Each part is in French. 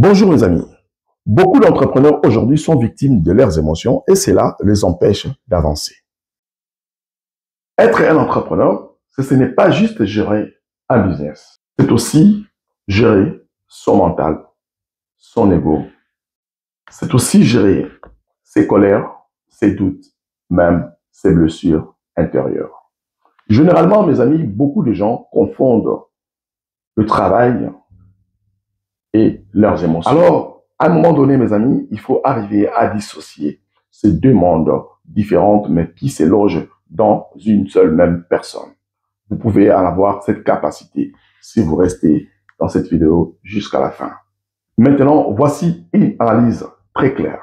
Bonjour mes amis. Beaucoup d'entrepreneurs aujourd'hui sont victimes de leurs émotions et cela les empêche d'avancer. Être un entrepreneur, ce n'est pas juste gérer un business. C'est aussi gérer son mental, son ego. C'est aussi gérer ses colères, ses doutes, même ses blessures intérieures. Généralement, mes amis, beaucoup de gens confondent le travail et leurs émotions. Alors, à un moment donné, mes amis, il faut arriver à dissocier ces deux mondes différents, mais qui se logent dans une seule même personne. Vous pouvez en avoir cette capacité si vous restez dans cette vidéo jusqu'à la fin. Maintenant, voici une analyse très claire.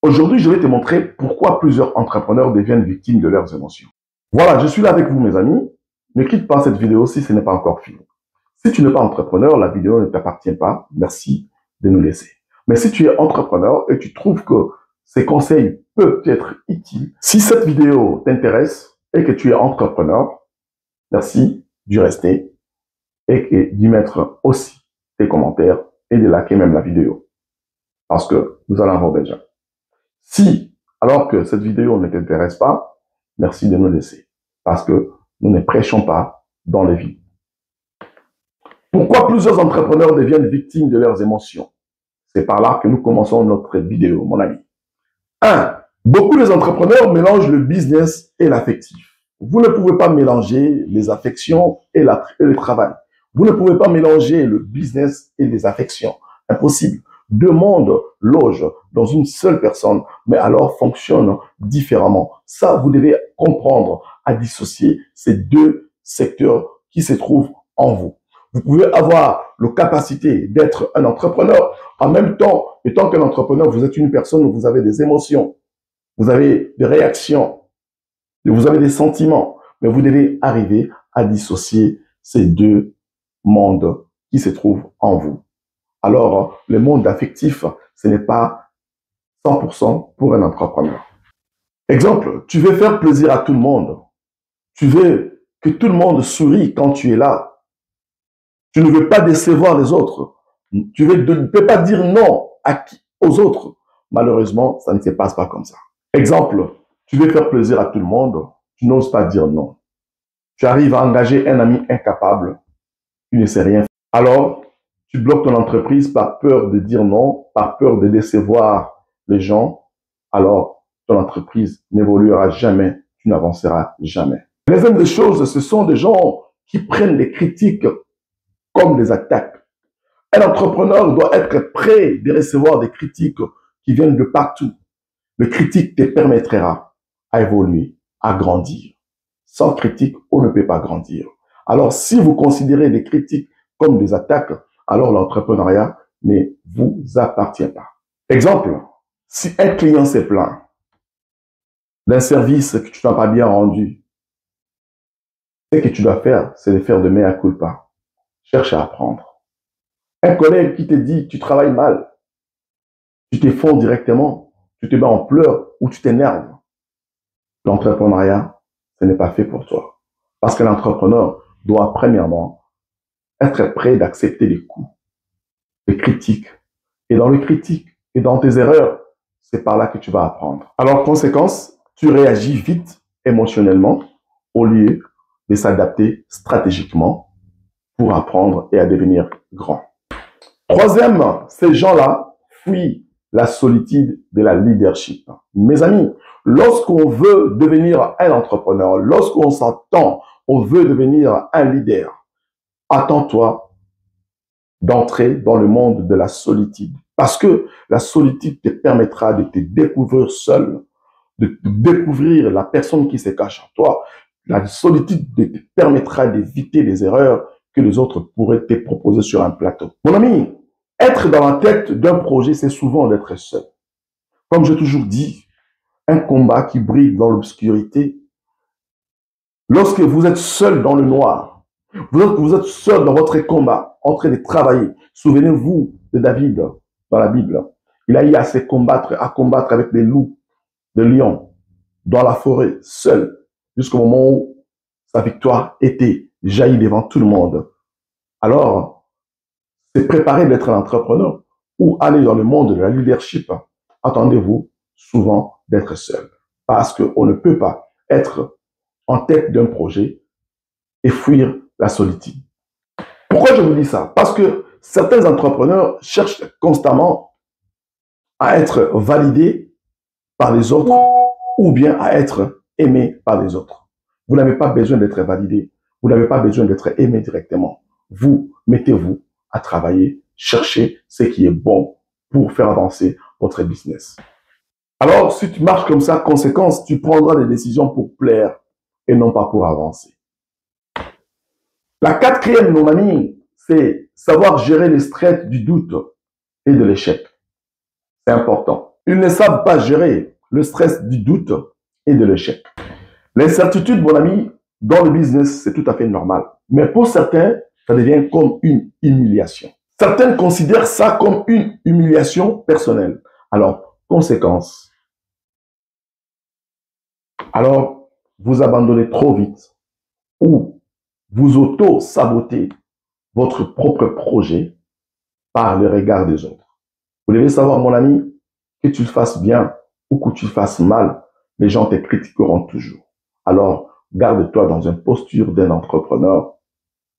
Aujourd'hui, je vais te montrer pourquoi plusieurs entrepreneurs deviennent victimes de leurs émotions. Voilà, je suis là avec vous, mes amis. Ne quitte pas cette vidéo si ce n'est pas encore fini. Si tu n'es pas entrepreneur, la vidéo ne t'appartient pas. Merci de nous laisser. Mais si tu es entrepreneur et tu trouves que ces conseils peuvent être utiles, si cette vidéo t'intéresse et que tu es entrepreneur, merci d'y rester et d'y mettre aussi tes commentaires et de liker même la vidéo. Parce que nous allons avoir déjà. Si, alors que cette vidéo ne t'intéresse pas, merci de nous laisser. Parce que nous ne prêchons pas dans les vies. Pourquoi plusieurs entrepreneurs deviennent victimes de leurs émotions? C'est par là que nous commençons notre vidéo, mon ami. 1. Beaucoup des entrepreneurs mélangent le business et l'affectif. Vous ne pouvez pas mélanger les affections et le travail. Vous ne pouvez pas mélanger le business et les affections. Impossible. Deux mondes logent dans une seule personne, mais alors fonctionnent différemment. Ça, vous devez comprendre à dissocier ces deux secteurs qui se trouvent en vous. Vous pouvez avoir la capacité d'être un entrepreneur. En même temps, étant qu'un entrepreneur, vous êtes une personne où vous avez des émotions, vous avez des réactions, vous avez des sentiments. Mais vous devez arriver à dissocier ces deux mondes qui se trouvent en vous. Alors, le monde affectif, ce n'est pas 100% pour un entrepreneur. Exemple, tu veux faire plaisir à tout le monde. Tu veux que tout le monde sourie quand tu es là. Tu ne veux pas décevoir les autres. Tu ne peux pas dire non aux autres. Malheureusement, ça ne se passe pas comme ça. Exemple, tu veux faire plaisir à tout le monde. Tu n'oses pas dire non. Tu arrives à engager un ami incapable. Tu ne sais rien faire. Alors, tu bloques ton entreprise par peur de dire non, par peur de décevoir les gens. Alors, ton entreprise n'évoluera jamais. Tu n'avanceras jamais. Deuxième des choses, ce sont des gens qui prennent les critiques comme des attaques. Un entrepreneur doit être prêt de recevoir des critiques qui viennent de partout. Le critique te permettra à évoluer, à grandir. Sans critique, on ne peut pas grandir. Alors, si vous considérez les critiques comme des attaques, alors l'entrepreneuriat ne vous appartient pas. Exemple, si un client se plaint d'un service que tu n'as pas bien rendu, ce que tu dois faire, c'est de faire de mea culpa. Cherche à apprendre. Un collègue qui te dit tu travailles mal, tu t'effondres directement, tu te mets en pleurs ou tu t'énerves. L'entrepreneuriat, ce n'est pas fait pour toi. Parce que l'entrepreneur doit premièrement être prêt d'accepter les coups, les critiques. Et dans les critiques et dans tes erreurs, c'est par là que tu vas apprendre. Alors, conséquence, tu réagis vite émotionnellement au lieu de s'adapter stratégiquement pour apprendre et à devenir grand. Troisième, ces gens-là fuient la solitude de la leadership. Mes amis, lorsqu'on veut devenir un entrepreneur, lorsqu'on s'entend, on veut devenir un leader, attends-toi d'entrer dans le monde de la solitude. Parce que la solitude te permettra de te découvrir seul, de découvrir la personne qui se cache en toi. La solitude te permettra d'éviter les erreurs que les autres pourraient te proposer sur un plateau. Mon ami, être dans la tête d'un projet, c'est souvent d'être seul. Comme j'ai toujours dit, un combat qui brille dans l'obscurité. Lorsque vous êtes seul dans le noir, vous êtes seul dans votre combat, en train de travailler. Souvenez-vous de David dans la Bible. Il a eu à combattre avec les loups, les lions, dans la forêt, seul, jusqu'au moment où sa victoire était jaillie devant tout le monde. Alors, c'est préparer d'être un entrepreneur. ou aller dans le monde de la leadership, attendez-vous souvent d'être seul. Parce qu'on ne peut pas être en tête d'un projet et fuir la solitude. Pourquoi je vous dis ça? Parce que certains entrepreneurs cherchent constamment à être validés par les autres ou bien à être aimés par les autres. Vous n'avez pas besoin d'être validé. Vous n'avez pas besoin d'être aimé directement. Vous, mettez-vous à travailler, cherchez ce qui est bon pour faire avancer votre business. Alors, si tu marches comme ça, conséquence, tu prendras des décisions pour plaire et non pas pour avancer. La quatrième, mon ami, c'est savoir gérer les stress du doute et de l'échec. C'est important. Ils ne savent pas gérer le stress du doute et de l'échec. L'incertitude, mon ami, dans le business, c'est tout à fait normal. Mais pour certains, ça devient comme une humiliation. Certains considèrent ça comme une humiliation personnelle. Alors, conséquence. Alors, vous abandonnez trop vite ou vous auto-sabotez votre propre projet par le regard des autres. Vous devez savoir, mon ami, que tu le fasses bien ou que tu le fasses mal, les gens te critiqueront toujours. Alors, garde-toi dans une posture d'un entrepreneur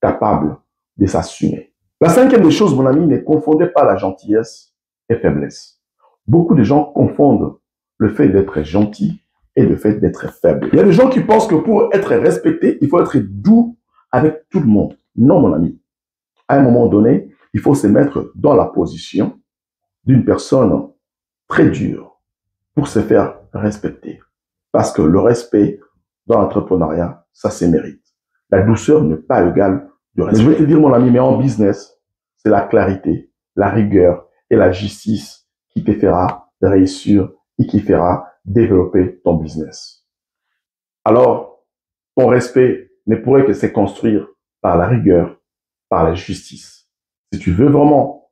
capable de s'assumer. La cinquième des choses, mon ami, ne confondez pas la gentillesse et faiblesse. Beaucoup de gens confondent le fait d'être gentil et le fait d'être faible. Il y a des gens qui pensent que pour être respecté, il faut être doux avec tout le monde. Non, mon ami. À un moment donné, il faut se mettre dans la position d'une personne très dure pour se faire respecter. Parce que le respect dans l'entrepreneuriat, ça se mérite. La douceur n'est pas égale du respect. Mais je vais te dire, mon ami, mais en business, c'est la clarité, la rigueur et la justice qui te fera réussir et qui fera développer ton business. Alors, ton respect ne pourrait que se construire par la rigueur, par la justice. Si tu veux vraiment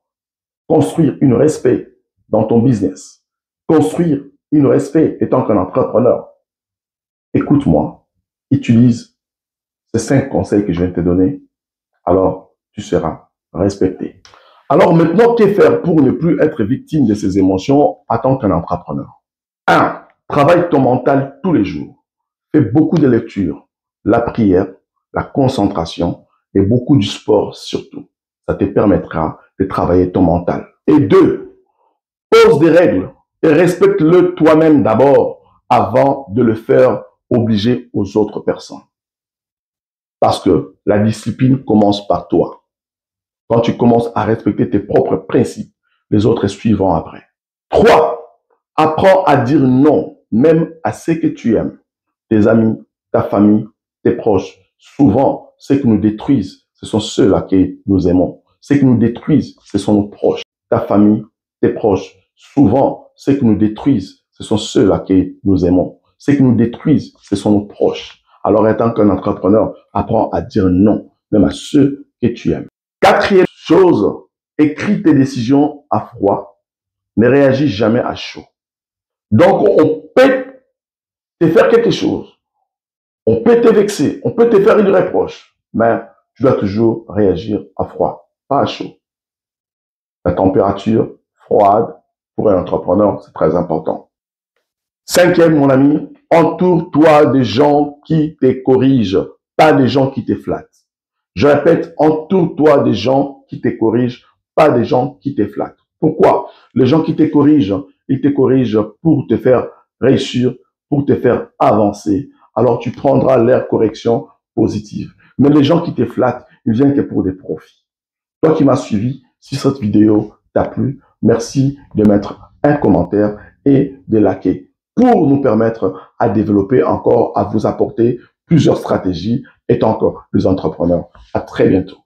construire un respect dans ton business, construire un respect étant qu'un entrepreneur, écoute-moi, utilise ces 5 conseils que je viens de te donner, alors tu seras respecté. Alors maintenant, que faire pour ne plus être victime de ces émotions en tant qu'un entrepreneur? 1. Travaille ton mental tous les jours. Fais beaucoup de lectures, la prière, la concentration et beaucoup du sport surtout. Ça te permettra de travailler ton mental. Et 2. Pose des règles et respecte-le toi-même d'abord avant de le faire obliger aux autres personnes. Parce que la discipline commence par toi. Quand tu commences à respecter tes propres principes, les autres suivront après. 3. Apprends à dire non, même à ceux que tu aimes. Tes amis, ta famille, tes proches. Souvent, ceux qui nous détruisent, ce sont ceux-là que nous aimons. Ceux qui nous détruisent, ce sont nos proches. Ta famille, tes proches. Souvent, ceux qui nous détruisent, ce sont ceux-là que nous aimons. Ceux qui nous détruisent, ce sont nos proches. Alors, étant qu'un entrepreneur, apprends à dire non, même à ceux que tu aimes. Quatrième chose, écris tes décisions à froid. Ne réagis jamais à chaud. Donc, on peut te faire quelque chose. On peut te vexer. On peut te faire une reproche. Mais tu dois toujours réagir à froid, pas à chaud. La température froide pour un entrepreneur, c'est très important. 5e, mon ami, entoure-toi des gens qui te corrigent, pas des gens qui te flattent. Je répète, entoure-toi des gens qui te corrigent, pas des gens qui te flattent. Pourquoi? Les gens qui te corrigent, ils te corrigent pour te faire réussir, pour te faire avancer. Alors tu prendras leur correction positive. Mais les gens qui te flattent, ils viennent que pour des profits. Toi qui m'as suivi, si cette vidéo t'a plu, merci de mettre un commentaire et de liker pour nous permettre à développer encore, à vous apporter plusieurs stratégies étant encore des entrepreneurs. À très bientôt.